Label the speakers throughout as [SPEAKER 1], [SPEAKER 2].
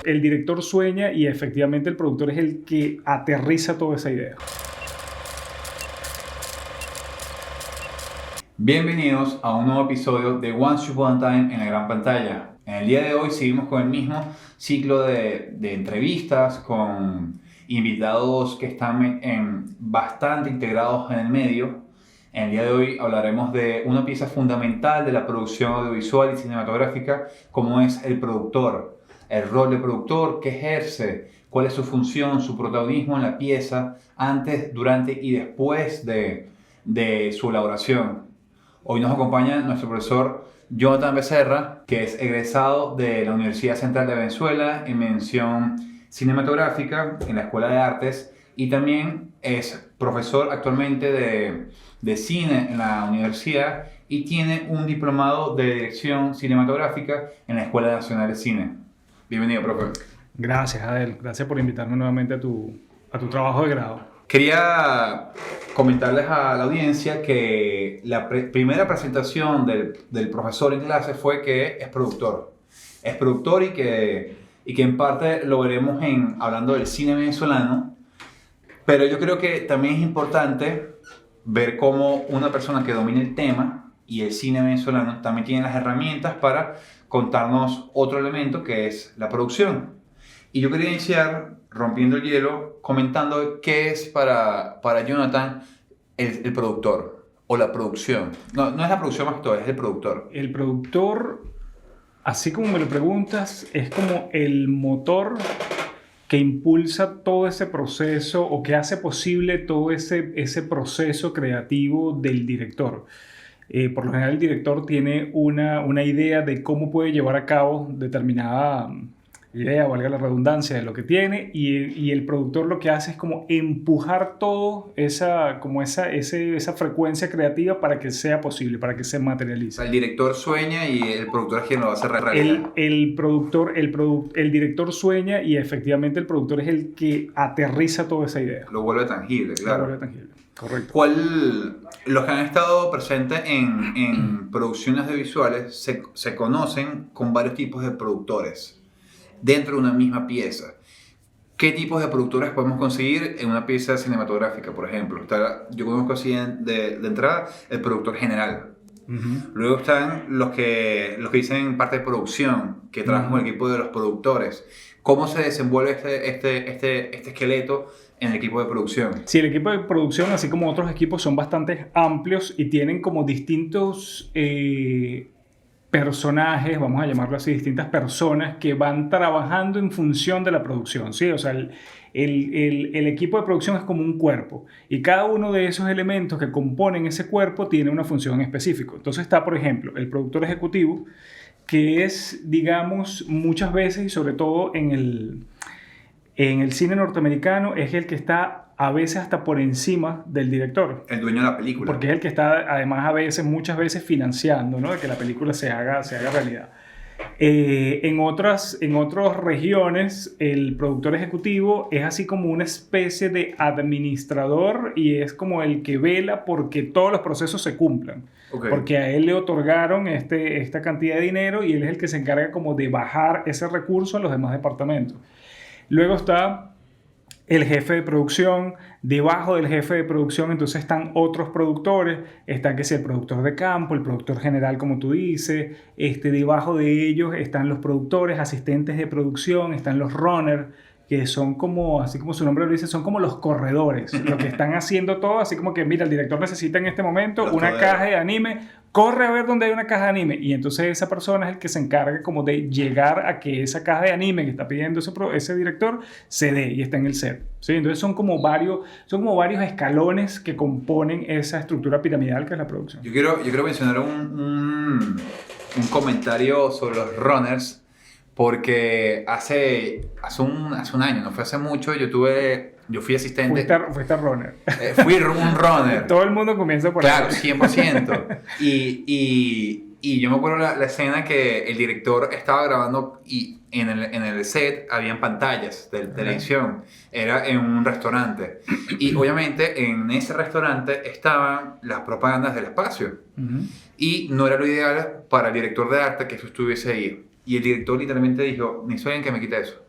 [SPEAKER 1] El director sueña y efectivamente el productor es el que aterriza toda esa idea.
[SPEAKER 2] Bienvenidos a un nuevo episodio de Once Upon a Time en la gran pantalla. En el día de hoy seguimos con el mismo ciclo de entrevistas con invitados que están bastante integrados en el medio. En el día de hoy hablaremos de una pieza fundamental de la producción audiovisual y cinematográfica, como es el productor. El rol de productor, qué ejerce, cuál es su función, su protagonismo en la pieza, antes, durante y después de su elaboración. Hoy nos acompaña nuestro profesor Jonathan Becerra, que es egresado de la Universidad Central de Venezuela en mención cinematográfica en la Escuela de Artes, y también es profesor actualmente de cine en la universidad y tiene un diplomado de dirección cinematográfica en la Escuela Nacional de Cine. Bienvenido, profe.
[SPEAKER 1] Gracias, Adel. Gracias por invitarme nuevamente a tu trabajo de grado.
[SPEAKER 2] Quería comentarles a la audiencia que la primera presentación del profesor en clase fue que es productor. Es productor y que en parte lo veremos hablando del cine venezolano, pero yo creo que también es importante ver cómo una persona que domina el tema y el cine venezolano también tiene las herramientas para contarnos otro elemento que es la producción. Y yo quería iniciar rompiendo el hielo comentando qué es para Jonathan el productor o la producción. No es la producción más que todo, es el productor.
[SPEAKER 1] El productor, así como me lo preguntas, es como el motor que impulsa todo ese proceso o que hace posible todo ese proceso creativo del director. Por lo general el director tiene una idea de cómo puede llevar a cabo determinada idea, valga la redundancia, de lo que tiene, y el productor lo que hace es como empujar todo esa frecuencia creativa para que sea posible, para que se materialice.
[SPEAKER 2] El director sueña y el productor es quien lo va a hacer realidad.
[SPEAKER 1] El director sueña y efectivamente el productor es el que aterriza toda esa idea.
[SPEAKER 2] Lo vuelve tangible, claro.
[SPEAKER 1] Lo vuelve tangible, correcto.
[SPEAKER 2] Los que han estado presentes en producciones audiovisuales se conocen con varios tipos de productores dentro de una misma pieza. ¿Qué tipos de productores podemos conseguir en una pieza cinematográfica, por ejemplo? Yo conozco así de entrada el productor general. Uh-huh. Luego están los que dicen parte de producción, que trabajan con el equipo de los productores. ¿Cómo se desenvuelve este esqueleto en el equipo de producción?
[SPEAKER 1] Sí, el equipo de producción, así como otros equipos, son bastante amplios y tienen como distintos personajes, vamos a llamarlo así, distintas personas que van trabajando en función de la producción, ¿sí? O sea, el equipo de producción es como un cuerpo y cada uno de esos elementos que componen ese cuerpo tiene una función específica. Entonces está, por ejemplo, el productor ejecutivo, que es, digamos, muchas veces y sobre todo en el cine norteamericano, es el que está a veces hasta por encima del director.
[SPEAKER 2] El dueño de la película.
[SPEAKER 1] Porque es el que está, además, muchas veces financiando, ¿no? De que la película se haga realidad. En otras regiones, el productor ejecutivo es así como una especie de administrador y es como el que vela porque todos los procesos se cumplan. Okay. Porque a él le otorgaron esta cantidad de dinero y él es el que se encarga como de bajar ese recurso a los demás departamentos. Luego está el jefe de producción. Debajo del jefe de producción entonces están otros productores, están que sea el productor de campo, el productor general como tú dices, debajo de ellos están los productores, asistentes de producción, están los runners, que son como, así como su nombre lo dice, son como los corredores, los que están haciendo todo, así como que mira, el director necesita en este momento una caja de anime, corre a ver dónde hay una caja de anime, y entonces esa persona es el que se encarga como de llegar a que esa caja de anime que está pidiendo ese director se dé y está en el set, ¿sí? Entonces son como varios escalones que componen esa estructura piramidal que es la producción.
[SPEAKER 2] Yo quiero mencionar un comentario sobre los runners, porque hace un año, no fue hace mucho, yo fui asistente.
[SPEAKER 1] Fuiste runner.
[SPEAKER 2] Fui un runner.
[SPEAKER 1] Todo el mundo comienza por
[SPEAKER 2] claro,
[SPEAKER 1] ahí.
[SPEAKER 2] 100%. Y yo me acuerdo la escena que el director estaba grabando y en el set habían pantallas de televisión. Era en un restaurante. Y obviamente en ese restaurante estaban las propagandas del espacio. Uh-huh. Y no era lo ideal para el director de arte que eso estuviese ahí. Y el director literalmente dijo, necesito alguien que me quite eso.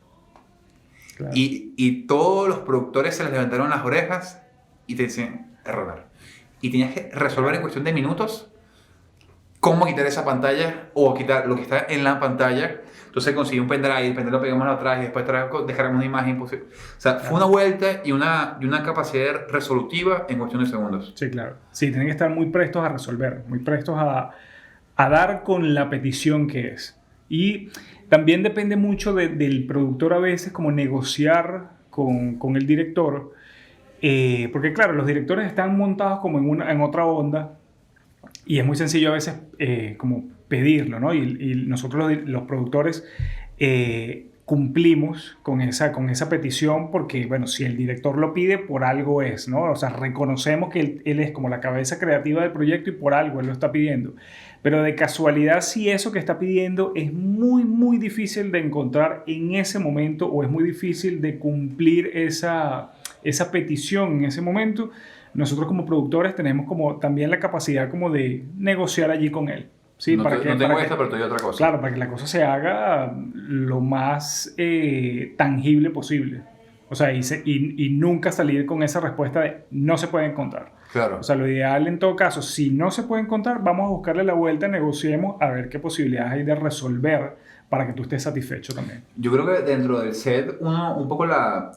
[SPEAKER 1] Claro.
[SPEAKER 2] Y todos los productores se les levantaron las orejas y te decían, error. Y tenías que resolver en cuestión de minutos cómo quitar esa pantalla o quitar lo que está en la pantalla. Entonces conseguí un pendrive, el pendrive lo pegamos atrás y después dejaremos una imagen posible. O sea, fue una vuelta y una capacidad resolutiva en cuestión de segundos.
[SPEAKER 1] Sí, claro. Sí, tienen que estar muy prestos a resolver, muy prestos a dar con la petición que es. Y también depende mucho del productor a veces, como negociar con el director, porque claro, los directores están montados como en otra onda y es muy sencillo a veces como pedirlo, ¿no? Y nosotros los productores cumplimos con esa petición porque, bueno, si el director lo pide, por algo es, ¿no? O sea, reconocemos que él es como la cabeza creativa del proyecto y por algo él lo está pidiendo. Pero de casualidad, si eso que está pidiendo es muy, muy difícil de encontrar en ese momento o es muy difícil de cumplir esa petición en ese momento, nosotros como productores tenemos como también la capacidad como de negociar allí con él. ¿Sí?
[SPEAKER 2] No,
[SPEAKER 1] Para que,
[SPEAKER 2] no tengo
[SPEAKER 1] para
[SPEAKER 2] esto,
[SPEAKER 1] que,
[SPEAKER 2] pero te doy otra cosa.
[SPEAKER 1] claro, para que la cosa se haga lo más tangible posible. O sea, y nunca salir con esa respuesta de no se puede encontrar.
[SPEAKER 2] Claro.
[SPEAKER 1] O sea, lo ideal en todo caso, si no se puede encontrar, vamos a buscarle la vuelta, negociemos a ver qué posibilidades hay de resolver para que tú estés satisfecho también.
[SPEAKER 2] Yo creo que dentro del set, un poco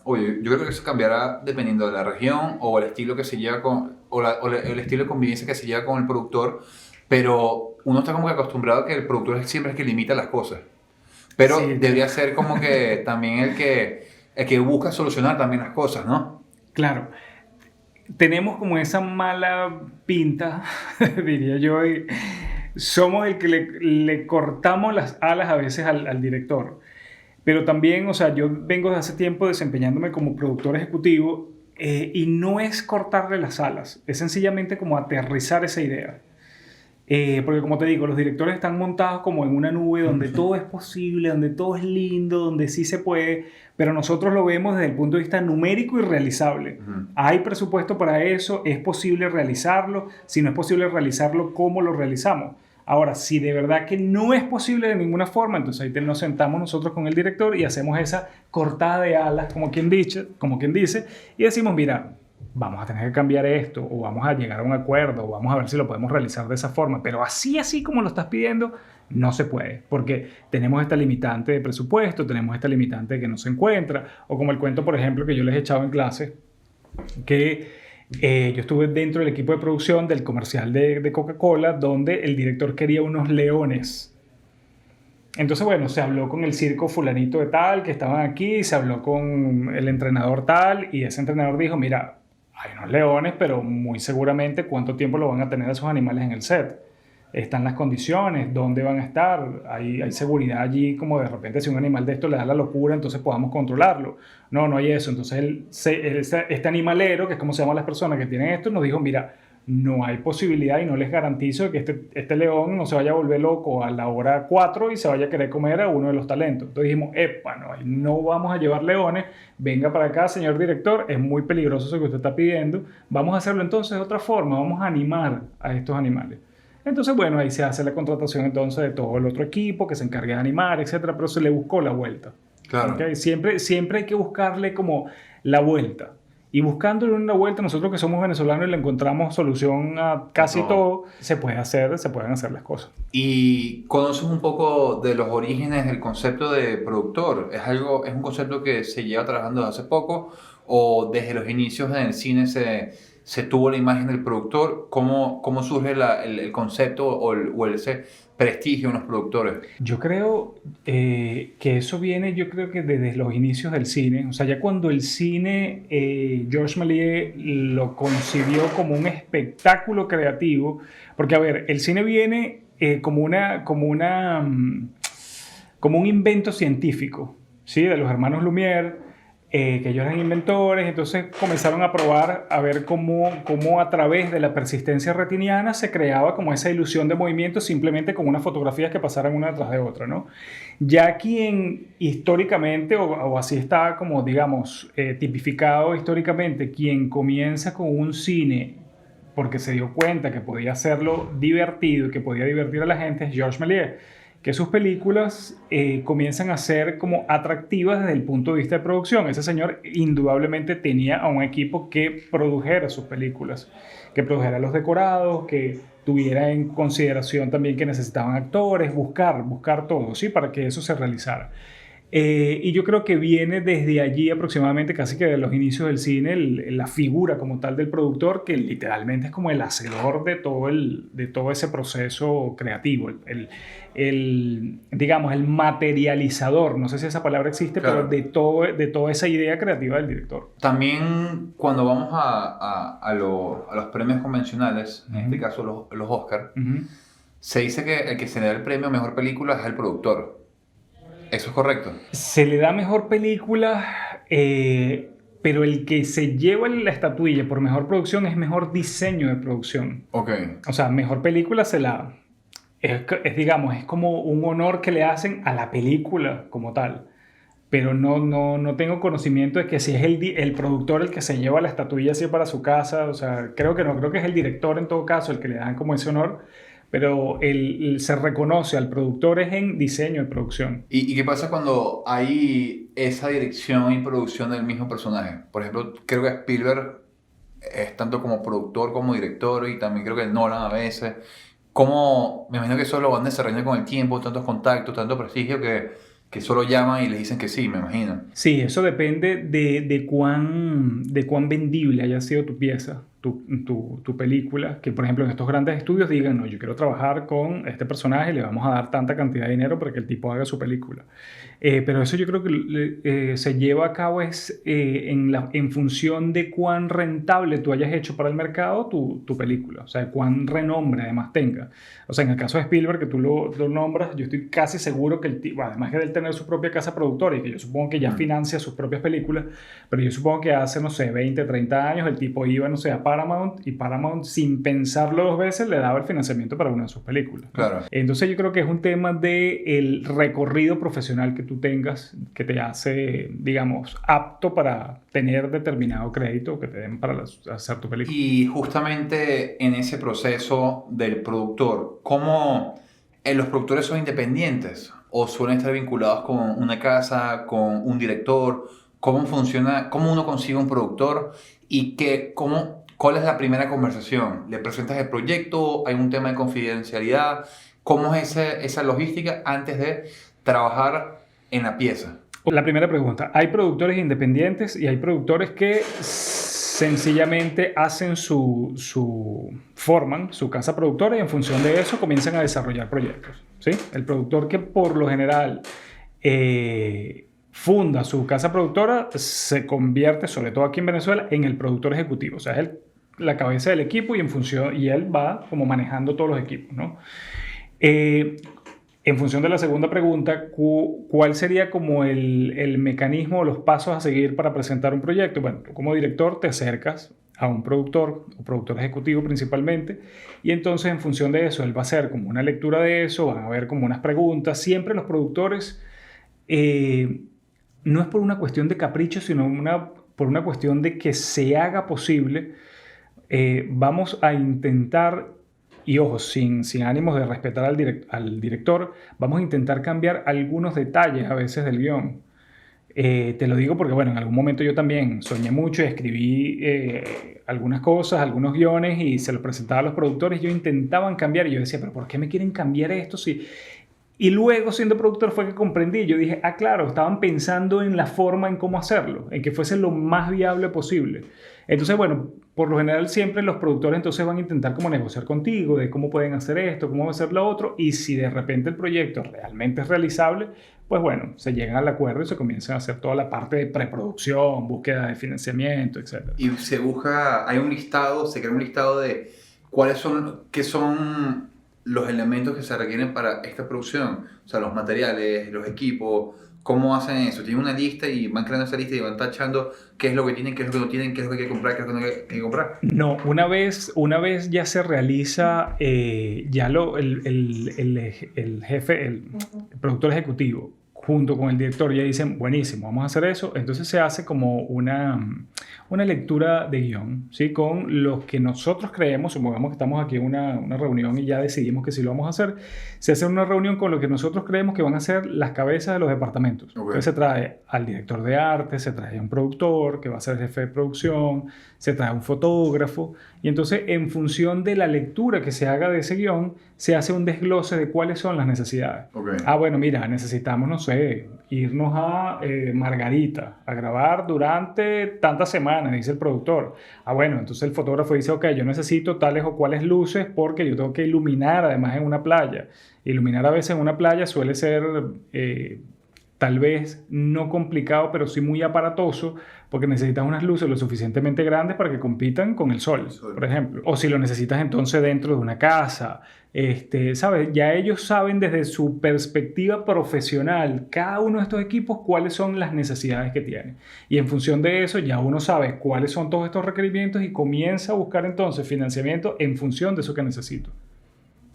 [SPEAKER 2] oye, yo creo que eso cambiará dependiendo de la región o el estilo que se lleva el estilo de convivencia que se lleva con el productor, pero uno está como que acostumbrado a que el productor siempre es el que limita las cosas. Pero
[SPEAKER 1] Sí.
[SPEAKER 2] debería ser como que también el que busca solucionar también las cosas, ¿no?
[SPEAKER 1] Claro. Tenemos como esa mala pinta, diría yo, y somos el que le cortamos las alas a veces al director. Pero también, o sea, yo vengo de hace tiempo desempeñándome como productor ejecutivo y no es cortarle las alas, es sencillamente como aterrizar esa idea. Porque como te digo, los directores están montados como en una nube donde todo es posible, donde todo es lindo, donde sí se puede, pero nosotros lo vemos desde el punto de vista numérico y realizable. Hay presupuesto para eso, es posible realizarlo, si no es posible realizarlo, ¿cómo lo realizamos? Ahora, si de verdad que no es posible de ninguna forma, entonces ahí nos sentamos nosotros con el director y hacemos esa cortada de alas, como quien dice, y decimos, mira, vamos a tener que cambiar esto, o vamos a llegar a un acuerdo, o vamos a ver si lo podemos realizar de esa forma, pero así como lo estás pidiendo, no se puede, porque tenemos esta limitante de presupuesto, tenemos esta limitante que no se encuentra, o como el cuento, por ejemplo, que yo les he echado en clase, que yo estuve dentro del equipo de producción del comercial de Coca-Cola, donde el director quería unos leones. Entonces, bueno, se habló con el circo fulanito de tal, que estaban aquí, se habló con el entrenador tal, y ese entrenador dijo, mira, hay unos leones, pero muy seguramente cuánto tiempo lo van a tener esos animales en el set. Están las condiciones, dónde van a estar, hay seguridad allí, como de repente si un animal de esto le da la locura, entonces podamos controlarlo. No hay eso. Entonces este animalero, que es como se llaman las personas que tienen esto, nos dijo, mira, no hay posibilidad y no les garantizo que este león no se vaya a volver loco a la hora 4 y se vaya a querer comer a uno de los talentos. Entonces dijimos, epa, no vamos a llevar leones, venga para acá, señor director, es muy peligroso eso que usted está pidiendo, vamos a hacerlo entonces de otra forma, vamos a animar a estos animales. Entonces, bueno, ahí se hace la contratación entonces de todo el otro equipo que se encargue de animar, etcétera, pero se le buscó la vuelta.
[SPEAKER 2] Claro.
[SPEAKER 1] ¿Okay? Siempre hay que buscarle como la vuelta. Y buscándole una vuelta, nosotros que somos venezolanos y le encontramos solución a casi todo, se pueden hacer las cosas.
[SPEAKER 2] Y conoces un poco de los orígenes del concepto de productor. ¿Es un concepto que se lleva trabajando desde hace poco o desde los inicios en el cine se tuvo la imagen del productor? ¿Cómo surge el concepto o ese prestigio en los productores?
[SPEAKER 1] Yo creo que eso viene, yo creo que desde los inicios del cine. O sea, ya cuando el cine, Georges Méliès lo concibió como un espectáculo creativo. Porque, a ver, el cine viene como un invento científico, ¿sí? De los hermanos Lumière. Que ellos eran inventores, entonces comenzaron a probar a ver cómo a través de la persistencia retiniana se creaba como esa ilusión de movimiento simplemente con unas fotografías que pasaran una detrás de otra, ¿no? Ya quien históricamente, o así está como digamos tipificado históricamente, quien comienza con un cine porque se dio cuenta que podía hacerlo divertido y que podía divertir a la gente es Georges Méliès, que sus películas comienzan a ser como atractivas desde el punto de vista de producción. Ese señor indudablemente tenía a un equipo que produjera sus películas, que produjera los decorados, que tuviera en consideración también que necesitaban actores, buscar todo, ¿sí? Para que eso se realizara. Y yo creo que viene desde allí aproximadamente, casi que de los inicios del cine, la figura como tal del productor, que literalmente es como el hacedor de todo ese proceso creativo, digamos, el materializador, no sé si esa palabra existe,
[SPEAKER 2] Claro.
[SPEAKER 1] pero de toda esa idea creativa del director.
[SPEAKER 2] También cuando vamos a los premios convencionales, en este
[SPEAKER 1] Ujú.
[SPEAKER 2] caso los Oscar,
[SPEAKER 1] Ujú.
[SPEAKER 2] se dice que el que se le da el premio a mejor película es el productor. ¿Eso es correcto?
[SPEAKER 1] Se le da mejor película, pero el que se lleva la estatuilla por mejor producción es mejor diseño de producción.
[SPEAKER 2] Ok.
[SPEAKER 1] O sea, mejor película digamos, es como un honor que le hacen a la película como tal. Pero no tengo conocimiento de que si es el productor el que se lleva la estatuilla así para su casa. O sea, creo que no, creo que es el director en todo caso el que le dan como ese honor. Pero se reconoce al productor es en diseño de producción.
[SPEAKER 2] ¿Y qué pasa cuando hay esa dirección y producción del mismo personaje? Por ejemplo, creo que Spielberg es tanto como productor como director y también creo que Nolan a veces. ¿Cómo? Me imagino que eso lo van desarrollando con el tiempo, tantos contactos, tanto prestigio que solo llaman y les dicen que sí, me imagino.
[SPEAKER 1] Sí, eso depende de cuán vendible haya sido tu pieza, tu película. Que, por ejemplo, en estos grandes estudios digan, no, yo quiero trabajar con este personaje, le vamos a dar tanta cantidad de dinero para que el tipo haga su película. Pero eso yo creo que se lleva a cabo en función de cuán rentable tú hayas hecho para el mercado tu película. O sea, cuán renombre además tenga. O sea, en el caso de Spielberg, que tú lo nombras, yo estoy casi seguro que el tipo, además de él tener su propia casa productora y que yo supongo que ya financia sus propias películas, pero yo supongo que hace, no sé, 20, 30 años el tipo iba, no sé, a Paramount y Paramount sin pensarlo dos veces le daba el financiamiento para una de sus películas, ¿no?
[SPEAKER 2] Claro.
[SPEAKER 1] Entonces yo creo que es un tema del recorrido profesional que tú tengas que te hace, digamos, apto para tener determinado crédito que te den para hacer tu película.
[SPEAKER 2] Y justamente en ese proceso del productor, ¿cómo los productores son independientes o suelen estar vinculados con una casa, con un director? ¿Cómo funciona? ¿Cómo uno consigue un productor? ¿Y cuál es la primera conversación? ¿Le presentas el proyecto? ¿Hay un tema de confidencialidad? ¿Cómo es esa logística antes de trabajar en la pieza?
[SPEAKER 1] La primera pregunta, hay productores independientes y hay productores que sencillamente forman su casa productora y en función de eso comienzan a desarrollar proyectos, ¿sí? El productor que por lo general funda su casa productora se convierte, sobre todo aquí en Venezuela, en el productor ejecutivo. O sea, es la cabeza del equipo y él va como manejando todos los equipos, ¿no? En función de la segunda pregunta, ¿cuál sería como el mecanismo o los pasos a seguir para presentar un proyecto? Bueno, tú como director te acercas a un productor o productor ejecutivo principalmente y entonces en función de eso él va a hacer como una lectura de eso, van a haber como unas preguntas. Siempre los productores no es por una cuestión de capricho, sino por una cuestión de que se haga posible. Vamos a intentar, y ojo, sin ánimos de respetar al director, vamos a intentar cambiar algunos detalles a veces del guión. Te lo digo porque, bueno, en algún momento yo también soñé mucho y escribí algunas cosas, algunos guiones y se los presentaba a los productores. Yo intentaban cambiar y yo decía, pero ¿por qué me quieren cambiar esto? Y luego, siendo productor, fue que comprendí. Yo dije, claro, estaban pensando en la forma en cómo hacerlo, en que fuese lo más viable posible. Entonces, bueno, por lo general siempre los productores entonces van a intentar como negociar contigo de cómo pueden hacer esto, cómo va a hacer lo otro, y si de repente el proyecto realmente es realizable, pues bueno, se llegan al acuerdo y se comienza a hacer toda la parte de preproducción, búsqueda de financiamiento, etc.
[SPEAKER 2] Y se busca, hay un listado, se crea un listado de qué son los elementos que se requieren para esta producción, o sea, los materiales, los equipos, ¿cómo hacen eso? Tienen una lista y van creando esa lista y van tachando qué es lo que tienen, qué es lo que no tienen, qué es lo que hay que comprar, qué es lo que no hay que comprar.
[SPEAKER 1] No, una vez ya se realiza, ya el jefe, el productor ejecutivo, junto con el director ya dicen, buenísimo, vamos a hacer eso, entonces se hace como una lectura de guión, ¿sí? Con los que nosotros creemos, supongamos que estamos aquí en una reunión y ya decidimos que sí lo vamos a hacer, se hace una reunión con lo que nosotros creemos que van a ser las cabezas de los departamentos. Okay. Entonces se trae al director de arte, se trae a un productor que va a ser el jefe de producción, se trae a un fotógrafo, y entonces en función de la lectura que se haga de ese guión, se hace un desglose de cuáles son las necesidades. Okay. Bueno, mira, necesitamos, no sé, irnos a Margarita a grabar durante tantas semanas, dice el productor. Bueno, entonces el fotógrafo dice, ok, yo necesito tales o cuales luces porque yo tengo que iluminar además en una playa. Iluminar a veces en una playa suele ser tal vez no complicado, pero sí muy aparatoso, porque necesitas unas luces lo suficientemente grandes para que compitan con el sol, por ejemplo. O si lo necesitas entonces dentro de una casa. ¿Sabes? Ya ellos saben desde su perspectiva profesional, cada uno de estos equipos, cuáles son las necesidades que tienen. Y en función de eso, ya uno sabe cuáles son todos estos requerimientos y comienza a buscar entonces financiamiento en función de eso que necesito.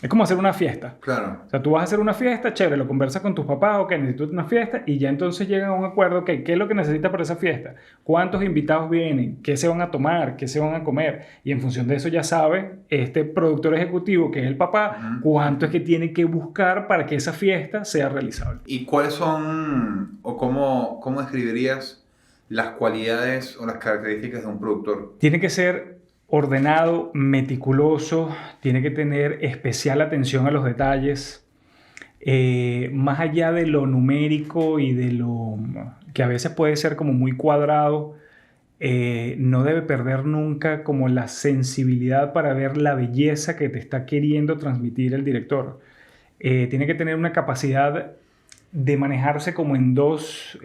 [SPEAKER 1] Es como hacer una fiesta.
[SPEAKER 2] Claro.
[SPEAKER 1] O sea, tú vas a hacer una fiesta, chévere, lo conversas con tus papás, ok, necesito una fiesta, y ya entonces llegan a un acuerdo, ok, ¿qué es lo que necesitas para esa fiesta? ¿Cuántos invitados vienen? ¿Qué se van a tomar? ¿Qué se van a comer? Y en función de eso ya sabe este productor ejecutivo, que es el papá, cuánto es que tiene que buscar para que esa fiesta sea realizable.
[SPEAKER 2] ¿Y cuáles son, o cómo describirías las cualidades o las características de un productor?
[SPEAKER 1] Tiene que ser ordenado, meticuloso, tiene que tener especial atención a los detalles, más allá de lo numérico y de lo que a veces puede ser como muy cuadrado, no debe perder nunca como la sensibilidad para ver la belleza que te está queriendo transmitir el director. Tiene que tener una capacidad de manejarse como en dos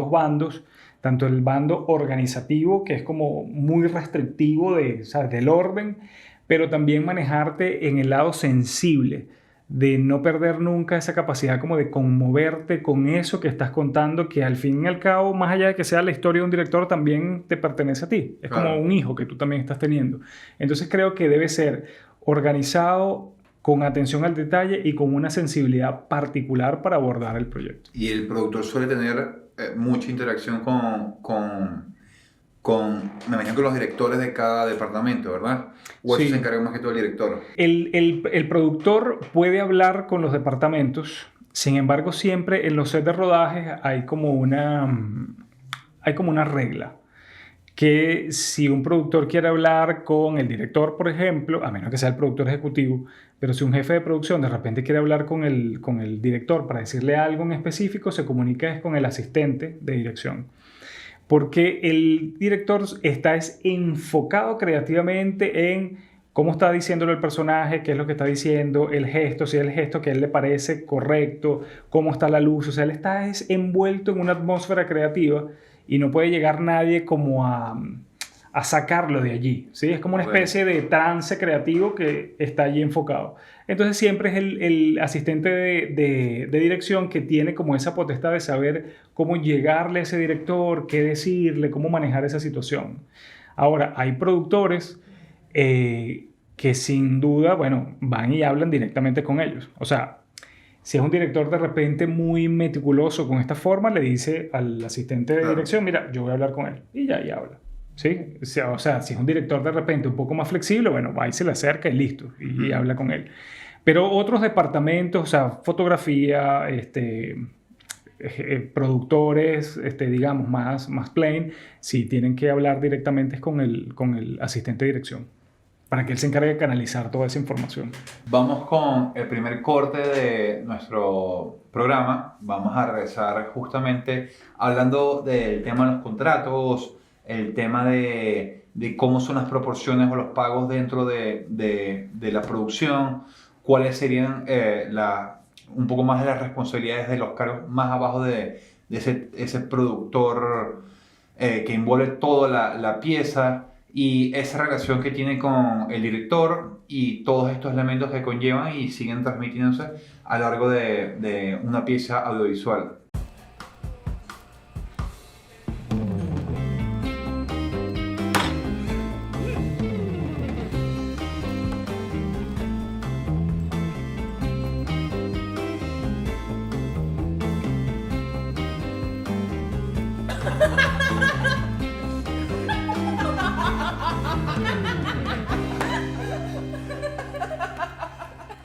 [SPEAKER 1] bandos, tanto el bando organizativo, que es como muy restrictivo ¿sabes? Del orden, pero también manejarte en el lado sensible, de no perder nunca esa capacidad como de conmoverte con eso que estás contando, que al fin y al cabo, más allá de que sea la historia de un director, también te pertenece a ti. Es como un hijo que tú también estás teniendo. Entonces creo que debe ser organizado, con atención al detalle y con una sensibilidad particular para abordar el proyecto.
[SPEAKER 2] Y el productor suele tener mucha interacción me imagino que los directores de cada departamento, ¿verdad? ¿O eso se encarga más que todo el director?
[SPEAKER 1] El productor puede hablar con los departamentos, sin embargo siempre en los sets de rodaje hay como una regla, que si un productor quiere hablar con el director, por ejemplo, a menos que sea el productor ejecutivo, pero si un jefe de producción de repente quiere hablar con el director para decirle algo en específico, se comunica con el asistente de dirección. Porque el director está enfocado creativamente en cómo está diciéndolo el personaje, qué es lo que está diciendo, el gesto, si es el gesto que a él le parece correcto, cómo está la luz. O sea, él está envuelto en una atmósfera creativa y no puede llegar nadie como a sacarlo de allí, ¿sí? Es como una especie de trance creativo que está allí enfocado. Entonces siempre es el asistente de dirección que tiene como esa potestad de saber cómo llegarle a ese director, qué decirle, cómo manejar esa situación. Ahora, hay productores que sin duda, bueno, van y hablan directamente con ellos. O sea, si es un director de repente muy meticuloso con esta forma, le dice al asistente de dirección, mira, yo voy a hablar con él. Y ya, y habla. ¿Sí? O sea, si es un director de repente un poco más flexible, bueno, va y se le acerca y listo, y habla con él. Pero otros departamentos, o sea, fotografía, productores, digamos, más plain, sí tienen que hablar directamente con el asistente de dirección, para que él se encargue de canalizar toda esa información.
[SPEAKER 2] Vamos con el primer corte de nuestro programa. Vamos a regresar justamente hablando del tema de los contratos, el tema de cómo son las proporciones o los pagos dentro de la producción, cuáles serían un poco más de las responsabilidades de los cargos más abajo de ese productor que envuelve toda la pieza, y esa relación que tiene con el director y todos estos elementos que conllevan y siguen transmitiéndose a lo largo de una pieza audiovisual.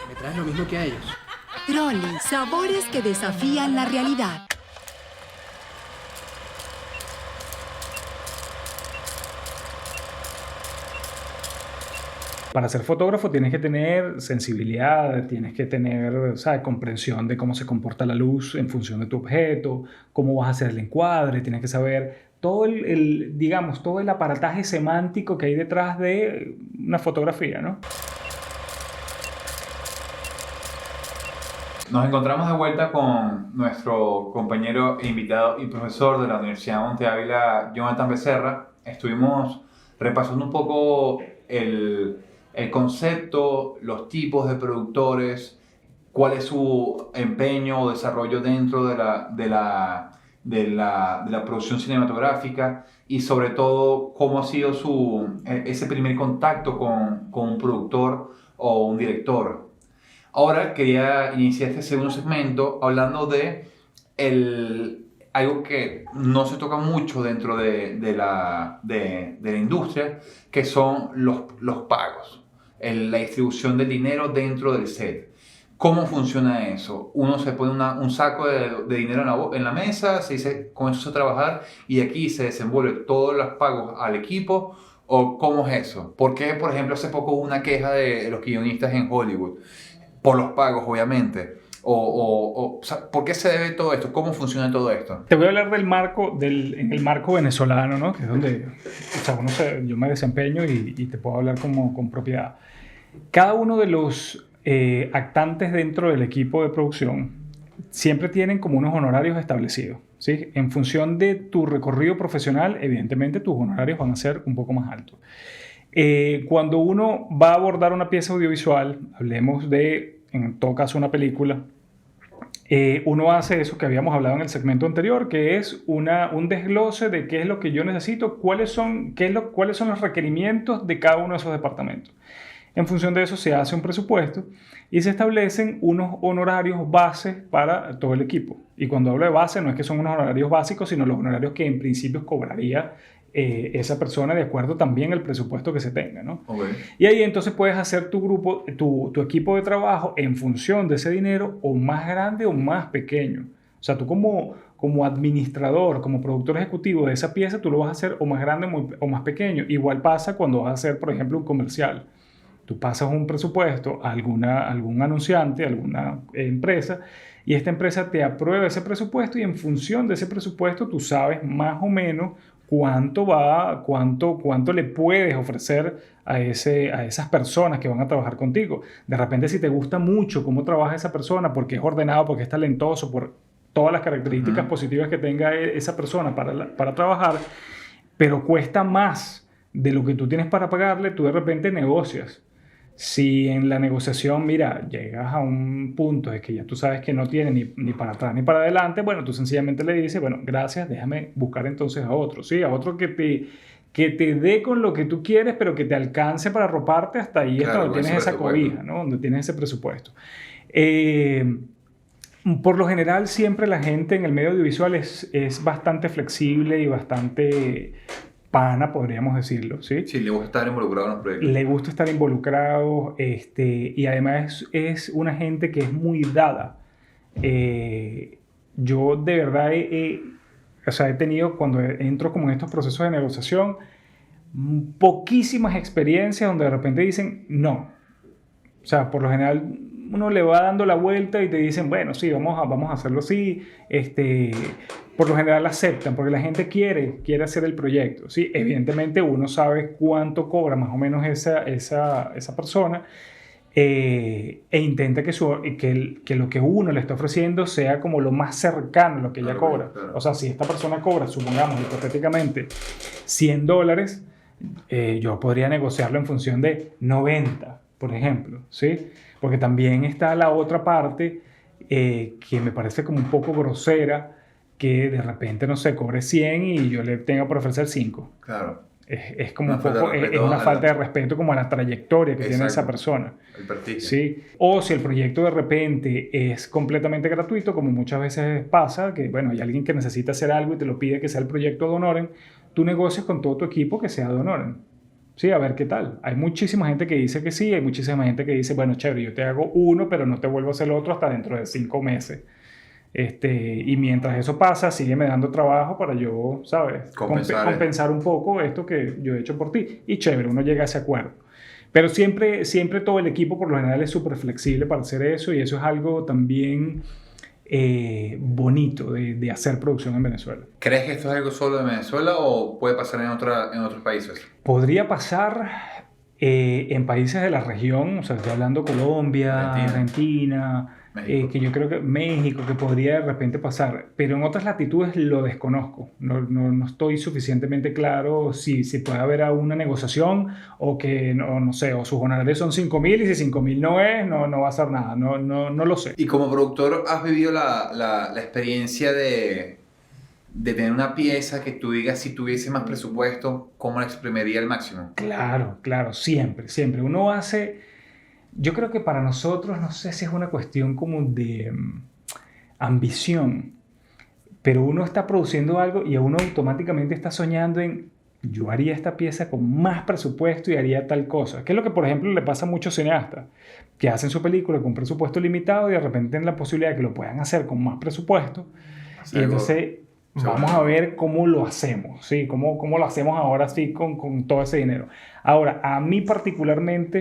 [SPEAKER 3] Me traes lo mismo que a ellos.
[SPEAKER 4] Trolli, sabores que desafían la realidad.
[SPEAKER 1] Para ser fotógrafo tienes que tener sensibilidad, tienes que tener, ¿sabes?, comprensión de cómo se comporta la luz en función de tu objeto, cómo vas a hacer el encuadre, tienes que saber todo digamos, todo el aparataje semántico que hay detrás de una fotografía, ¿no?
[SPEAKER 2] Nos encontramos de vuelta con nuestro compañero e invitado y profesor de la Universidad Monte Ávila, Jonathan Becerra. Estuvimos repasando un poco el concepto, los tipos de productores, cuál es su empeño o desarrollo dentro de la producción cinematográfica y sobre todo cómo ha sido ese primer contacto con un productor o un director. Ahora quería iniciar este segundo segmento hablando de algo que no se toca mucho dentro de la industria, que son los pagos, la distribución del dinero dentro del set. ¿Cómo funciona eso? Uno se pone un saco de dinero en la mesa, se dice, con eso se trabajar y aquí se desenvuelve todos los pagos al equipo. ¿O cómo es eso? ¿Por qué, por ejemplo, hace poco hubo una queja de los guionistas en Hollywood? Por los pagos, obviamente. O sea, ¿por qué se debe todo esto? ¿Cómo funciona todo esto?
[SPEAKER 1] Te voy a hablar del marco, en el marco venezolano, ¿no? Que es donde, o sea, yo me desempeño y te puedo hablar con propiedad. Cada uno de los actantes dentro del equipo de producción siempre tienen como unos honorarios establecidos, ¿sí? En función de tu recorrido profesional, evidentemente tus honorarios van a ser un poco más altos. Cuando uno va a abordar una pieza audiovisual, hablemos de, en todo caso, una película, uno hace eso que habíamos hablado en el segmento anterior, que es un desglose de qué es lo que yo necesito, cuáles son los requerimientos de cada uno de esos departamentos. En función de eso se hace un presupuesto y se establecen unos honorarios bases para todo el equipo. Y cuando hablo de base no es que son unos honorarios básicos, sino los honorarios que en principio cobraría esa persona de acuerdo también al presupuesto que se tenga, ¿no?
[SPEAKER 2] Okay.
[SPEAKER 1] Y ahí entonces puedes hacer tu equipo de trabajo en función de ese dinero, o más grande o más pequeño. O sea, tú como administrador, como productor ejecutivo de esa pieza, tú lo vas a hacer o más grande o más pequeño. Igual pasa cuando vas a hacer, por ejemplo, un comercial. Tú pasas un presupuesto a algún anunciante, a alguna empresa, y esta empresa te aprueba ese presupuesto y en función de ese presupuesto tú sabes más o menos cuánto le puedes ofrecer a esas personas que van a trabajar contigo. De repente, si te gusta mucho cómo trabaja esa persona, porque es ordenado, porque es talentoso, por todas las características positivas que tenga esa persona para trabajar, pero cuesta más de lo que tú tienes para pagarle, tú de repente negocias. Si en la negociación, mira, llegas a un punto de que ya tú sabes que no tiene ni para atrás ni para adelante, bueno, tú sencillamente le dices, bueno, gracias, déjame buscar entonces a otro, ¿sí? A otro que te dé con lo que tú quieres, pero que te alcance para arroparte hasta ahí,
[SPEAKER 2] claro,
[SPEAKER 1] hasta donde tienes esa cobija, ¿no? Donde tienes ese presupuesto. Por lo general, siempre la gente en el medio audiovisual es bastante flexible y bastante pana, podríamos decirlo, ¿sí?
[SPEAKER 2] Sí, le gusta estar involucrado en los proyectos.
[SPEAKER 1] Le gusta estar involucrado, y además es una gente que es muy dada. Yo de verdad o sea, he tenido, cuando entro como en estos procesos de negociación, poquísimas experiencias donde de repente dicen no. O sea, por lo general uno le va dando la vuelta y te dicen, bueno, sí, vamos a hacerlo así. Por lo general aceptan, porque la gente quiere hacer el proyecto, ¿sí? Evidentemente uno sabe cuánto cobra más o menos esa persona, e intenta que lo que uno le está ofreciendo sea como lo más cercano a lo que ella cobra.
[SPEAKER 2] Claro.
[SPEAKER 1] O sea, si esta persona cobra, supongamos hipotéticamente, $100, yo podría negociarlo en función de 90, por ejemplo, ¿sí? Porque también está la otra parte que me parece como un poco grosera, que de repente, no sé, cobre 100 y yo le tenga por ofrecer 5.
[SPEAKER 2] Claro.
[SPEAKER 1] Es como
[SPEAKER 2] Una
[SPEAKER 1] un
[SPEAKER 2] falta de
[SPEAKER 1] poco, es
[SPEAKER 2] respeto
[SPEAKER 1] una
[SPEAKER 2] a la-
[SPEAKER 1] falta de respeto como a la trayectoria que tiene esa
[SPEAKER 2] Exacto.
[SPEAKER 1] persona.
[SPEAKER 2] El prestigio.
[SPEAKER 1] ¿Sí? O si el proyecto de repente es completamente gratuito, como muchas veces pasa, que bueno, hay alguien que necesita hacer algo y te lo pide que sea el proyecto de honoren, tú negocias con todo tu equipo que sea de honoren. Sí, a ver qué tal. Hay muchísima gente que dice que sí, hay muchísima gente que dice, bueno, chévere, yo te hago uno, pero no te vuelvo a hacer el otro hasta dentro de 5 meses. Y mientras eso pasa, sígueme dando trabajo para yo, ¿sabes? Compensar un poco esto que yo he hecho por ti. Y chévere, uno llega a ese acuerdo. Pero siempre, siempre todo el equipo por lo general es súper flexible para hacer eso y eso es algo también bonito de hacer producción en Venezuela.
[SPEAKER 2] ¿Crees que esto es algo solo de Venezuela o puede pasar en otros países?
[SPEAKER 1] Podría pasar en países de la región, o sea, estoy hablando Colombia, Argentina,
[SPEAKER 2] México.
[SPEAKER 1] que yo creo que México, que podría de repente pasar, pero en otras latitudes lo desconozco. No estoy suficientemente claro si puede haber una negociación o que, no sé, o sus honorarios son 5.000 y si 5.000 no es, no va a hacer nada, no lo sé.
[SPEAKER 2] Y como productor, ¿has vivido la experiencia de tener una pieza que tú digas si tuviese más presupuesto, cómo la exprimiría al máximo?
[SPEAKER 1] Claro, siempre. Uno hace... Yo creo que para nosotros, no sé si es una cuestión como de ambición, pero uno está produciendo algo y uno automáticamente está soñando en yo haría esta pieza con más presupuesto y haría tal cosa. Que es lo que, por ejemplo, le pasa a muchos cineastas que hacen su película con presupuesto limitado y de repente tienen la posibilidad de que lo puedan hacer con más presupuesto.
[SPEAKER 2] Sí,
[SPEAKER 1] Y entonces vamos a ver cómo lo hacemos, ¿sí? Cómo lo hacemos ahora sí con todo ese dinero. Ahora, a mí particularmente...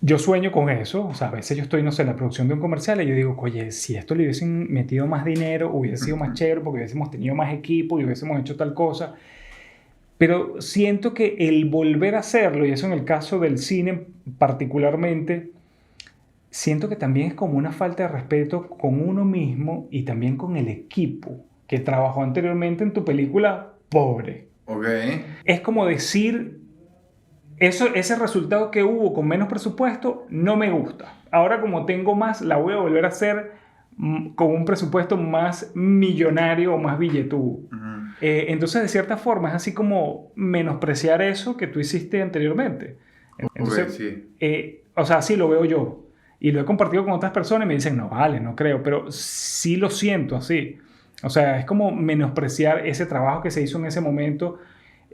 [SPEAKER 1] Yo sueño con eso, o sea, a veces yo estoy, no sé, en la producción de un comercial y yo digo, oye, si esto le hubiesen metido más dinero, hubiese sido más chévere porque hubiésemos tenido más equipo y hubiésemos hecho tal cosa. Pero siento que el volver a hacerlo, y eso en el caso del cine particularmente, siento que también es como una falta de respeto con uno mismo y también con el equipo que trabajó anteriormente en tu película pobre.
[SPEAKER 2] Ok.
[SPEAKER 1] Es como decir... ese resultado que hubo con menos presupuesto no me gusta. Ahora como tengo más, la voy a volver a hacer con un presupuesto más millonario o más billetudo. Entonces, de cierta forma, es así como menospreciar eso que tú hiciste anteriormente. Entonces,
[SPEAKER 2] sí.
[SPEAKER 1] O sea, así lo veo yo. Y lo he compartido con otras personas y me dicen, no vale, no creo, pero sí lo siento así. O sea, es como menospreciar ese trabajo que se hizo en ese momento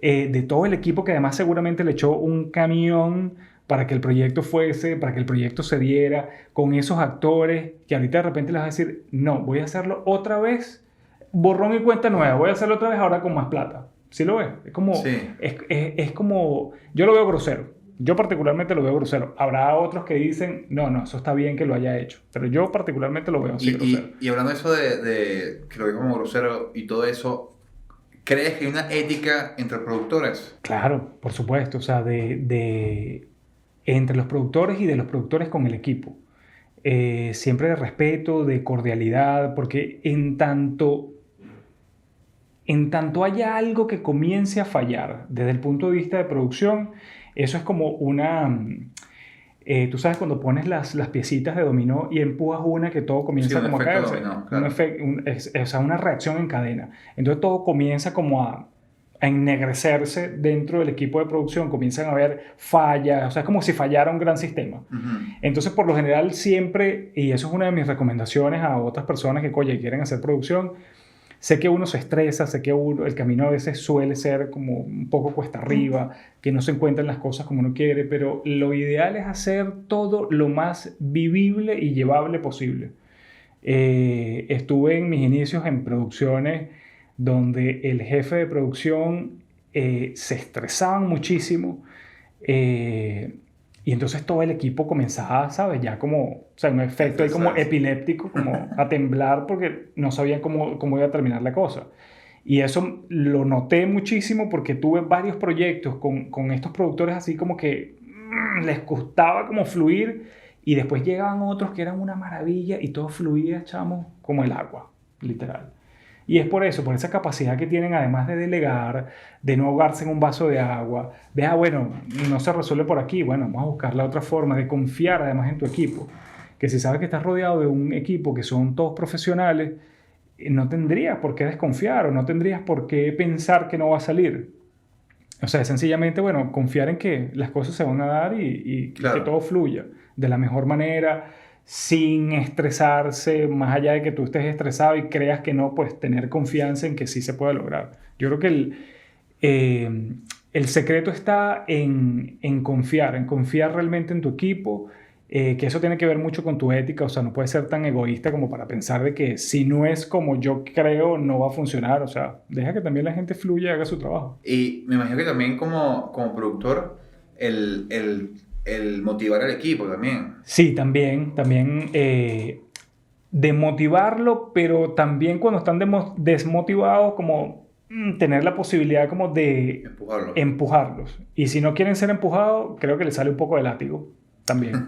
[SPEAKER 1] de todo el equipo que además seguramente le echó un camión para que el proyecto fuese, para que el proyecto se diera, con esos actores que ahorita de repente les vas a decir, no, voy a hacerlo otra vez, borrón y cuenta nueva, voy a hacerlo otra vez ahora con más plata. ¿Sí lo ves? Es como,
[SPEAKER 2] Sí.
[SPEAKER 1] es como, yo lo veo grosero. Yo particularmente lo veo grosero. Habrá otros que dicen, no, eso está bien que lo haya hecho. Pero yo particularmente lo veo así grosero.
[SPEAKER 2] Y hablando de eso de que lo veo como grosero y todo eso, ¿crees que hay una ética entre productores?
[SPEAKER 1] Claro, por supuesto. O sea, entre los productores y de los productores con el equipo. Siempre de respeto, de cordialidad, porque en tanto haya algo que comience a fallar desde el punto de vista de producción, eso es como una... tú sabes cuando pones las piecitas de dominó y empujas una que todo comienza como a caerse. O sea, una reacción en cadena. Entonces todo comienza como a ennegrecerse dentro del equipo de producción, comienzan a haber fallas, o sea, es como si fallara un gran sistema. Entonces, por lo general, siempre, y eso es una de mis recomendaciones a otras personas que, oye, quieren hacer producción, sé que uno se estresa, sé que el camino a veces suele ser como un poco cuesta arriba, que no se encuentran las cosas como uno quiere, pero lo ideal es hacer todo lo más vivible y llevable posible. Estuve en mis inicios en producciones donde el jefe de producción se estresaban muchísimo y entonces todo el equipo comenzaba, ¿sabes? Ya como, o sea, un efecto ahí como epiléptico, como a temblar porque no sabían cómo iba a terminar la cosa. Y eso lo noté muchísimo porque tuve varios proyectos con estos productores así como que les costaba como fluir y después llegaban otros que eran una maravilla y todo fluía, chamo, como el agua, literal. Y es por eso, por esa capacidad que tienen además de delegar, de no ahogarse en un vaso de agua, de, bueno, no se resuelve por aquí, bueno, vamos a buscar la otra forma, de confiar además en tu equipo. Que si sabes que estás rodeado de un equipo que son todos profesionales no tendrías por qué desconfiar o no tendrías por qué pensar que no va a salir. O sea, es sencillamente, bueno, confiar en que las cosas se van a dar y
[SPEAKER 2] Claro.
[SPEAKER 1] que todo fluya de la mejor manera, sin estresarse, más allá de que tú estés estresado y creas que no, pues tener confianza en que sí se puede lograr. Yo creo que el secreto está en confiar realmente en tu equipo, que eso tiene que ver mucho con tu ética, o sea, no puedes ser tan egoísta como para pensar de que si no es como yo creo, no va a funcionar, o sea, deja que también la gente fluya y haga su trabajo.
[SPEAKER 2] Y me imagino que también como productor, el motivar al equipo también.
[SPEAKER 1] Sí, también de motivarlo, pero también cuando están desmotivados, como tener la posibilidad como de
[SPEAKER 2] Empujarlo.
[SPEAKER 1] empujarlos. Y si no quieren ser empujados, creo que les sale un poco de látigo también.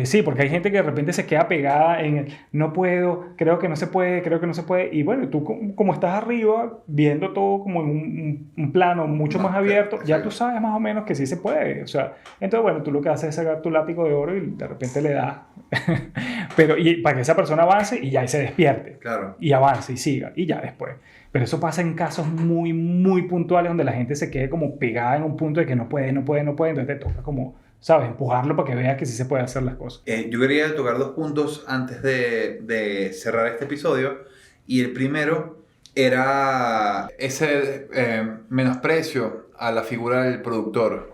[SPEAKER 1] Sí, porque hay gente que de repente se queda pegada en el, no puedo, creo que no se puede, creo que no se puede. Y bueno, tú como estás arriba, viendo todo como en un plano mucho más abierto, ya tú sabes más o menos que sí se puede. O sea, entonces bueno, tú lo que haces es sacar tu látigo de oro y de repente le das. Pero y para que esa persona avance y ya y se despierte.
[SPEAKER 2] Claro.
[SPEAKER 1] Y avance y siga. Y ya después. Pero eso pasa en casos muy, muy puntuales donde la gente se quede como pegada en un punto de que no puede. Entonces te toca como, ¿sabes? Empujarlo para que vea que sí se puede hacer las cosas.
[SPEAKER 2] Yo quería tocar 2 puntos antes de cerrar este episodio. Y el primero era ese menosprecio a la figura del productor.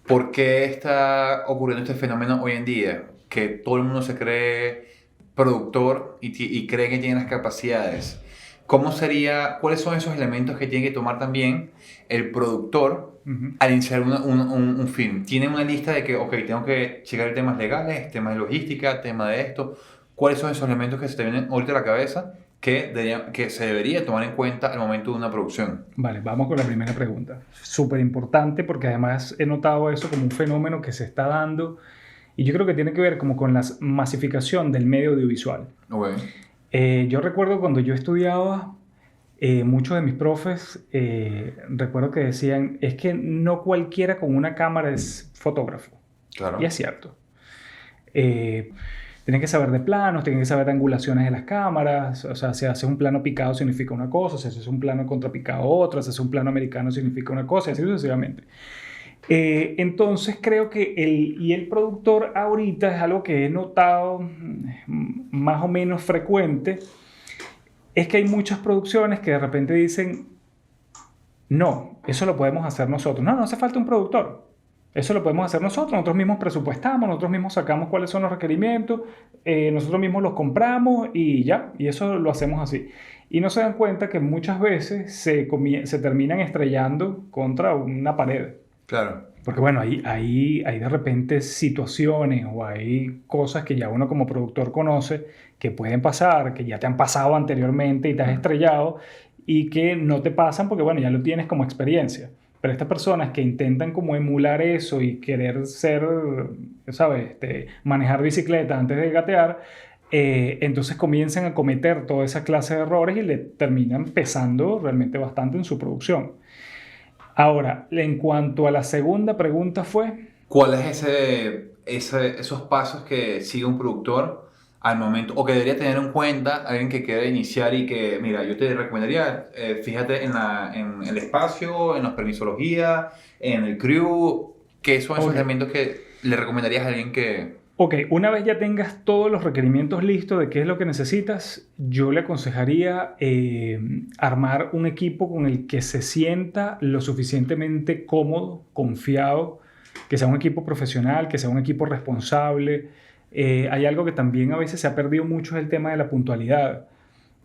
[SPEAKER 2] ¿Por qué está ocurriendo este fenómeno hoy en día? Que todo el mundo se cree productor y cree que tiene las capacidades. ¿Cuáles son esos elementos que tiene que tomar también el productor al iniciar un film? ¿Tiene una lista de que, ok, tengo que checar temas legales, temas de logística, tema de esto? ¿Cuáles son esos elementos que se te vienen ahorita a la cabeza que se debería tomar en cuenta al momento de una producción?
[SPEAKER 1] Vale, vamos con la primera pregunta. Súper importante porque además he notado eso como un fenómeno que se está dando y yo creo que tiene que ver como con la masificación del medio audiovisual.
[SPEAKER 2] Okay.
[SPEAKER 1] Yo recuerdo cuando yo estudiaba, muchos de mis profes, recuerdo que decían, es que no cualquiera con una cámara es fotógrafo.
[SPEAKER 2] Claro.
[SPEAKER 1] Y es cierto. Tienen que saber de planos, tienen que saber de angulaciones de las cámaras. O sea, si haces un plano picado significa una cosa, si haces un plano contrapicado otra, si haces un plano americano significa una cosa, y así sucesivamente. Entonces creo que el productor ahorita es algo que he notado más o menos frecuente, es que hay muchas producciones que de repente dicen, no, eso lo podemos hacer nosotros. No hace falta un productor. Eso lo podemos hacer nosotros mismos presupuestamos, nosotros mismos sacamos cuáles son los requerimientos, nosotros mismos los compramos y ya, y eso lo hacemos así. Y no se dan cuenta que muchas veces se terminan estrellando contra una pared.
[SPEAKER 2] Claro.
[SPEAKER 1] Porque bueno, hay de repente situaciones o hay cosas que ya uno como productor conoce que pueden pasar, que ya te han pasado anteriormente y te has estrellado y que no te pasan porque bueno, ya lo tienes como experiencia. Pero estas personas que intentan como emular eso y querer ser, ¿sabes? Manejar bicicleta antes de gatear, entonces comienzan a cometer toda esa clase de errores y le terminan pesando realmente bastante en su producción. Ahora, en cuanto a la segunda pregunta fue...
[SPEAKER 2] ¿Cuál es esos pasos que sigue un productor al momento, o que debería tener en cuenta alguien que quiera iniciar y que, mira, yo te recomendaría, fíjate en el espacio, en la permisología, en el crew, ¿qué son esos elementos que le recomendarías a alguien que...
[SPEAKER 1] Ok, una vez ya tengas todos los requerimientos listos de qué es lo que necesitas, yo le aconsejaría armar un equipo con el que se sienta lo suficientemente cómodo, confiado, que sea un equipo profesional, que sea un equipo responsable. Hay algo que también a veces se ha perdido mucho, es el tema de la puntualidad.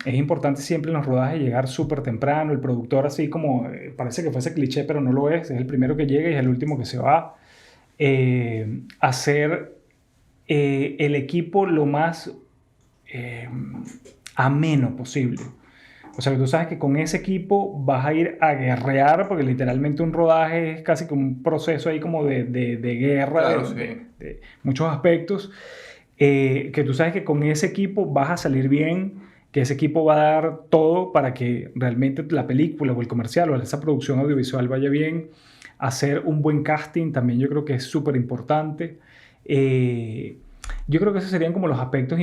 [SPEAKER 1] Es importante siempre en los rodajes llegar súper temprano, el productor así como, parece que fuese cliché, pero no lo es el primero que llega y es el último que se va. Hacer el equipo lo más ameno posible. O sea, que tú sabes que con ese equipo vas a ir a guerrear, porque literalmente un rodaje es casi como un proceso ahí como de guerra,
[SPEAKER 2] Claro,
[SPEAKER 1] de muchos aspectos, que tú sabes que con ese equipo vas a salir bien, que ese equipo va a dar todo para que realmente la película o el comercial o esa producción audiovisual vaya bien. Hacer un buen casting también yo creo que es súper importante. Yo creo que esos serían como los aspectos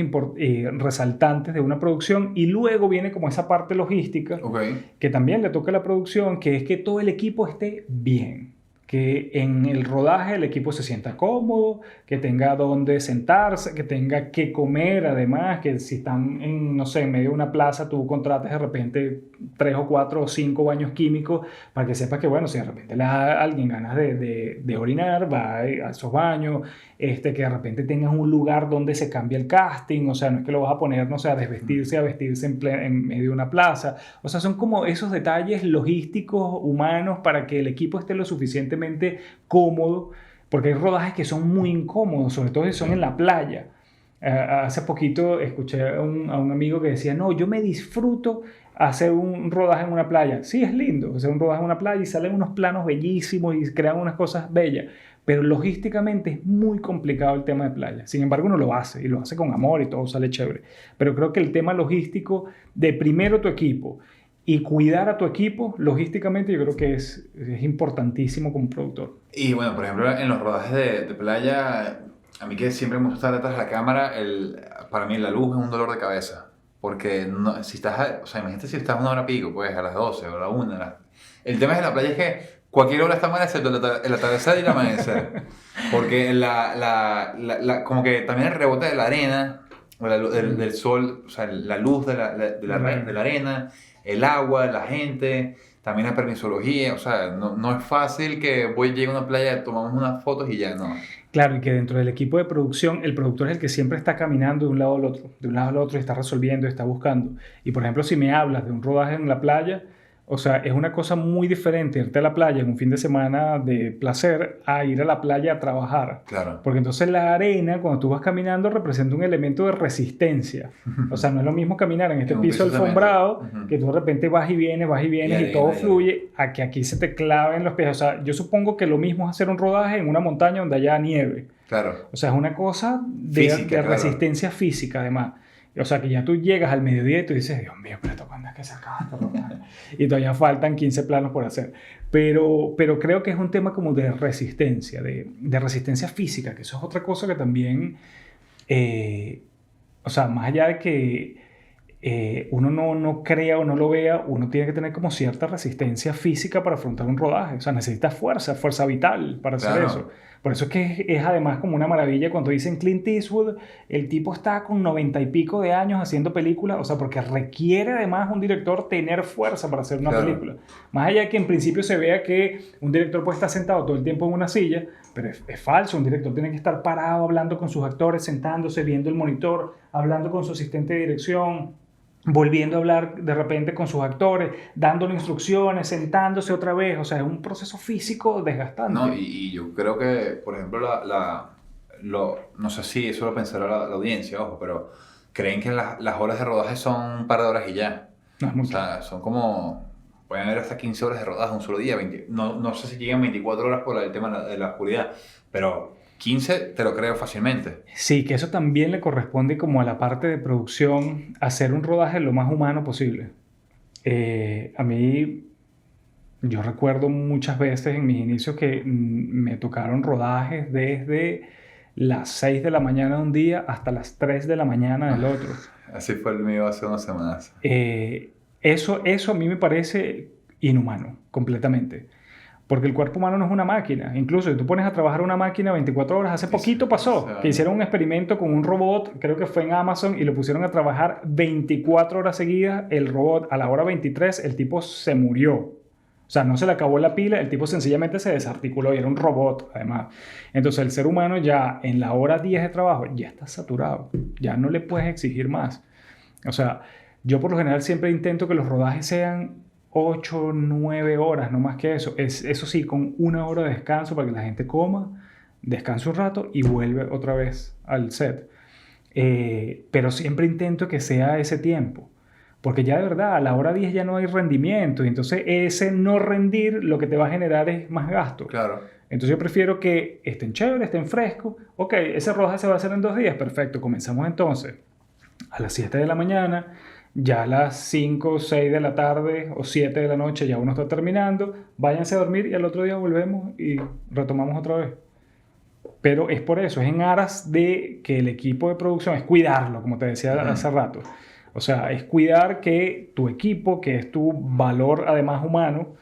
[SPEAKER 1] resaltantes de una producción y luego viene como esa parte logística
[SPEAKER 2] Ok.
[SPEAKER 1] que también le toca a la producción, que es que todo el equipo esté bien, que en el rodaje el equipo se sienta cómodo, que tenga donde sentarse, que tenga que comer además, que si están en, no sé, en medio de una plaza, tú contrates de repente 3 o 4 o 5 baños químicos para que sepas que, bueno, si de repente le da a alguien ganas de orinar, va a esos baños, que de repente tengas un lugar donde se cambie el casting, o sea, no es que lo vas a poner, no sé, a desvestirse, a vestirse en medio de una plaza, o sea, son como esos detalles logísticos, humanos, para que el equipo esté lo suficientemente cómodo, porque hay rodajes que son muy incómodos, sobre todo si son en la playa. Hace poquito escuché a un amigo que decía, no, yo me disfruto hacer un rodaje en una playa. Sí, es lindo hacer un rodaje en una playa y salen unos planos bellísimos y crean unas cosas bellas, pero logísticamente es muy complicado el tema de playa. Sin embargo, uno lo hace y lo hace con amor y todo sale chévere. Pero creo que el tema logístico de primero tu equipo y cuidar a tu equipo logísticamente, yo creo que es importantísimo como productor.
[SPEAKER 2] Y bueno, por ejemplo, en los rodajes de playa, a mí que siempre me gusta estar detrás de la cámara, para mí la luz es un dolor de cabeza. Porque no, si estás, o sea, imagínate si estás una hora pico, pues a las 12 o a la 1. El tema de la playa es que cualquier hora está mal excepto el atardecer y el amanecer. Porque como que también el rebote de la arena, o del sol, o sea, la luz de la arena, el agua, la gente, también la permisología, o sea, no es fácil que llegue a una playa, tomamos unas fotos y ya, no.
[SPEAKER 1] Claro, y que dentro del equipo de producción, el productor es el que siempre está caminando de un lado al otro, y está resolviendo, está buscando. Y por ejemplo, si me hablas de un rodaje en la playa, o sea, es una cosa muy diferente irte a la playa en un fin de semana de placer a ir a la playa a trabajar.
[SPEAKER 2] Claro.
[SPEAKER 1] Porque entonces la arena, cuando tú vas caminando, representa un elemento de resistencia. O sea, no es lo mismo caminar en este piso alfombrado, que tú de repente vas y vienes y todo fluye, a que aquí se te claven los pies. O sea, yo supongo que lo mismo es hacer un rodaje en una montaña donde haya nieve.
[SPEAKER 2] Claro.
[SPEAKER 1] O sea, es una cosa
[SPEAKER 2] Física,
[SPEAKER 1] de
[SPEAKER 2] claro.
[SPEAKER 1] Resistencia física, además. O sea, que ya tú llegas al mediodía y tú dices, Dios mío, pero ¿cuándo es que se acaba? Y todavía faltan 15 planos por hacer. Pero creo que es un tema como de resistencia, de resistencia física, que eso es otra cosa que también, o sea, más allá de que uno no crea o no lo vea, uno tiene que tener como cierta resistencia física para afrontar un rodaje. O sea, necesitas fuerza vital para hacer eso. Por eso es que es además como una maravilla cuando dicen Clint Eastwood, el tipo está con 90 y pico de años haciendo películas, o sea, porque requiere además un director tener fuerza para hacer una película. Más allá de que en principio se vea que un director puede estar sentado todo el tiempo en una silla, pero es falso, un director tiene que estar parado hablando con sus actores, sentándose, viendo el monitor, hablando con su asistente de dirección, volviendo a hablar de repente con sus actores, dándole instrucciones, sentándose otra vez. O sea, es un proceso físico desgastante.
[SPEAKER 2] No, y yo creo que, por ejemplo, no sé si eso lo pensará la audiencia, ojo, pero creen que las horas de rodaje son un par de horas y ya.
[SPEAKER 1] No es mucho.
[SPEAKER 2] O sea, son como, pueden haber hasta 15 horas de rodaje un solo día, no sé si llegan 24 horas por el tema de la oscuridad, pero 15 te lo creo fácilmente.
[SPEAKER 1] Sí, que eso también le corresponde como a la parte de producción, hacer un rodaje lo más humano posible. A mí, yo recuerdo muchas veces en mis inicios que me tocaron rodajes desde las 6 de la mañana de un día hasta las 3 de la mañana del otro.
[SPEAKER 2] Así fue el mío hace unas semanas.
[SPEAKER 1] Eso a mí me parece inhumano, completamente. Porque el cuerpo humano no es una máquina. Incluso si tú pones a trabajar una máquina 24 horas, hace poquito pasó que hicieron un experimento con un robot, creo que fue en Amazon, y lo pusieron a trabajar 24 horas seguidas. El robot, a la hora 23, el tipo se murió. O sea, no se le acabó la pila, el tipo sencillamente se desarticuló y era un robot, además. Entonces, el ser humano ya en la hora 10 de trabajo ya está saturado. Ya no le puedes exigir más. O sea, yo por lo general siempre intento que los rodajes sean 8, 9 horas, no más que eso. Eso sí, con 1 hora de descanso para que la gente coma, descanse un rato y vuelve otra vez al set. Pero siempre intento que sea ese tiempo. Porque ya de verdad, a la hora 10 ya no hay rendimiento. Y entonces ese no rendir lo que te va a generar es más gasto.
[SPEAKER 2] Claro.
[SPEAKER 1] Entonces yo prefiero que estén chéveres, estén frescos. Ok, ese rodaje se va a hacer en 2 días. Perfecto, comenzamos entonces a las 7 de la mañana. Ya a las 5 o 6 de la tarde o 7 de la noche ya uno está terminando. Váyanse a dormir y al otro día volvemos y retomamos otra vez. Pero es por eso, es en aras de que el equipo de producción es cuidarlo, como te decía hace rato. O sea, es cuidar que tu equipo, que es tu valor además humano,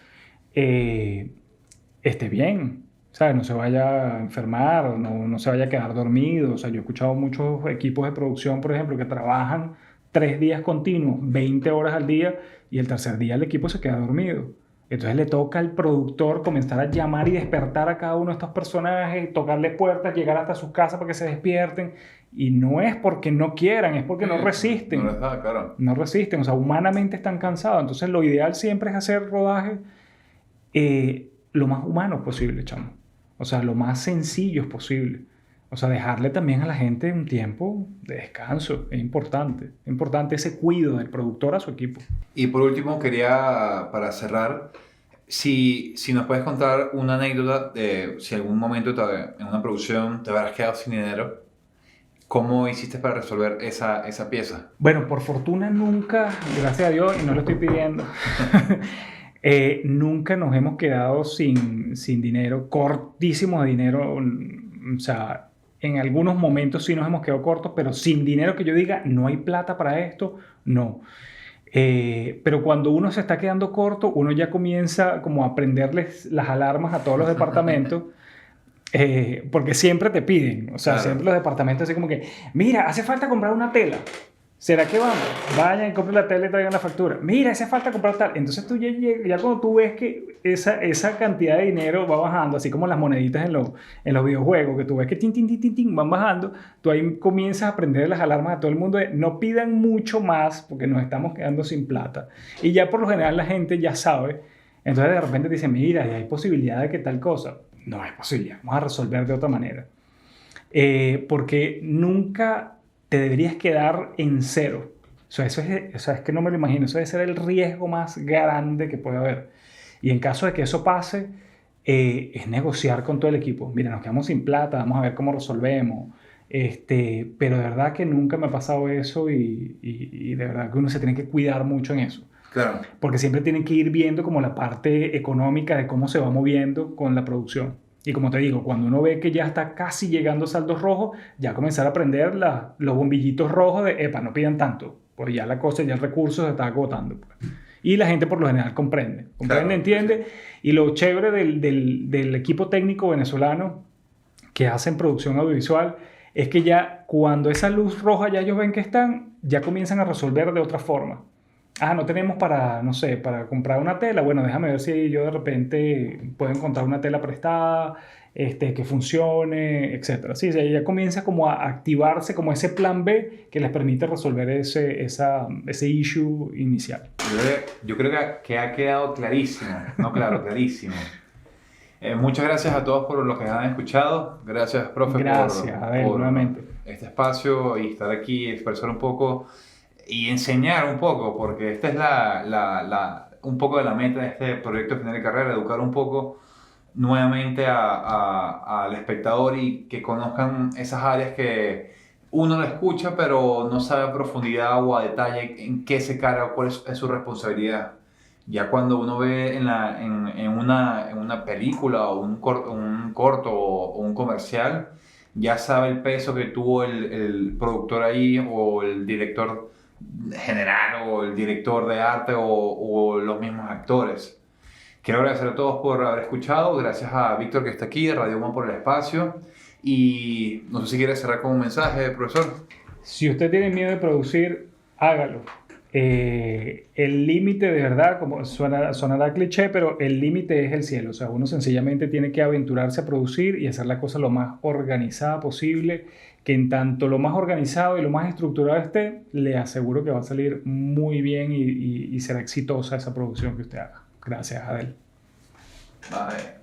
[SPEAKER 1] esté bien, ¿sabes? No se vaya a enfermar, no se vaya a quedar dormido. O sea, yo he escuchado muchos equipos de producción, por ejemplo, que trabajan 3 días continuos, 20 horas al día, y el tercer día el equipo se queda dormido. Entonces le toca al productor comenzar a llamar y despertar a cada uno de estos personajes, tocarles puertas, llegar hasta sus casas para que se despierten. Y no es porque no quieran, es porque no resisten.
[SPEAKER 2] No les da, claro.
[SPEAKER 1] No resisten, o sea, humanamente están cansados. Entonces lo ideal siempre es hacer rodaje lo más humano posible, chamo. O sea, lo más sencillo posible. O sea, dejarle también a la gente un tiempo de descanso. Es importante ese cuidado del productor a su equipo.
[SPEAKER 2] Y por último, quería, para cerrar, si nos puedes contar una anécdota de si algún momento en una producción te habrás quedado sin dinero, ¿cómo hiciste para resolver esa pieza?
[SPEAKER 1] Bueno, por fortuna nunca, gracias a Dios, y no lo estoy pidiendo, nunca nos hemos quedado sin dinero, cortísimo de dinero. O sea, en algunos momentos sí nos hemos quedado cortos, pero sin dinero que yo diga, no hay plata para esto, no. Pero cuando uno se está quedando corto, uno ya comienza como a prenderles las alarmas a todos los departamentos, porque siempre te piden, o sea,
[SPEAKER 2] claro.
[SPEAKER 1] Siempre los departamentos así como que, mira, hace falta comprar una tela. ¿Será que vamos? Vayan y compren la tela y traigan la factura. Mira, hace falta comprar tal. Entonces tú ya cuando tú ves que esa cantidad de dinero va bajando, así como las moneditas en los videojuegos, que tú ves que tin, tin, tin, tin, tin, van bajando, tú ahí comienzas a prender las alarmas a todo el mundo de no pidan mucho más porque nos estamos quedando sin plata. Y ya por lo general la gente ya sabe. Entonces de repente te dicen, mira, hay posibilidad de que tal cosa. No hay posibilidad, vamos a resolver de otra manera. Porque nunca te deberías quedar en cero. O sea, es que no me lo imagino. Eso debe ser el riesgo más grande que puede haber. Y en caso de que eso pase, es negociar con todo el equipo. Mira, nos quedamos sin plata, vamos a ver cómo resolvemos. Pero de verdad que nunca me ha pasado eso y de verdad que uno se tiene que cuidar mucho en eso.
[SPEAKER 2] Claro.
[SPEAKER 1] Porque siempre tienen que ir viendo como la parte económica de cómo se va moviendo con la producción. Y como te digo, cuando uno ve que ya está casi llegando a saldos rojos, ya comenzar a prender los bombillitos rojos de, epa, no pidan tanto, pues ya la cosa, ya el recurso se está agotando. Pues. Y la gente por lo general comprende,
[SPEAKER 2] claro,
[SPEAKER 1] entiende. Sí. Y lo chévere del equipo técnico venezolano que hacen producción audiovisual es que ya cuando esa luz roja ya ellos ven que están, ya comienzan a resolver de otra forma. No tenemos para comprar una tela. Bueno, déjame ver si yo de repente puedo encontrar una tela prestada, que funcione, etc. Sí, ya comienza como a activarse como ese plan B que les permite resolver ese issue inicial.
[SPEAKER 2] Yo creo que ha quedado clarísimo, no claro, clarísimo. Muchas gracias a todos por lo que han escuchado. Gracias, profe, por
[SPEAKER 1] nuevamente.
[SPEAKER 2] Este espacio y estar aquí, expresar un poco y enseñar un poco, porque esta es un poco de la meta de este proyecto de final de carrera, educar un poco nuevamente al espectador y que conozcan esas áreas que uno lo escucha pero no sabe a profundidad o a detalle en qué se carga, cuál es su responsabilidad. Ya cuando uno ve en una película o un corto o un comercial, ya sabe el peso que tuvo el productor ahí o el director general o el director de arte o los mismos actores. Quiero agradecer a todos por haber escuchado. Gracias a Víctor que está aquí, de Radio UMA por el espacio. Y no sé si quiere cerrar con un mensaje, profesor.
[SPEAKER 1] Si usted tiene miedo de producir, hágalo. El límite de verdad, como sonará cliché, pero el límite es el cielo. O sea, uno sencillamente tiene que aventurarse a producir y hacer la cosa lo más organizada posible, que en tanto lo más organizado y lo más estructurado esté, le aseguro que va a salir muy bien y será exitosa esa producción que usted haga. Gracias, Adel.
[SPEAKER 2] Bye.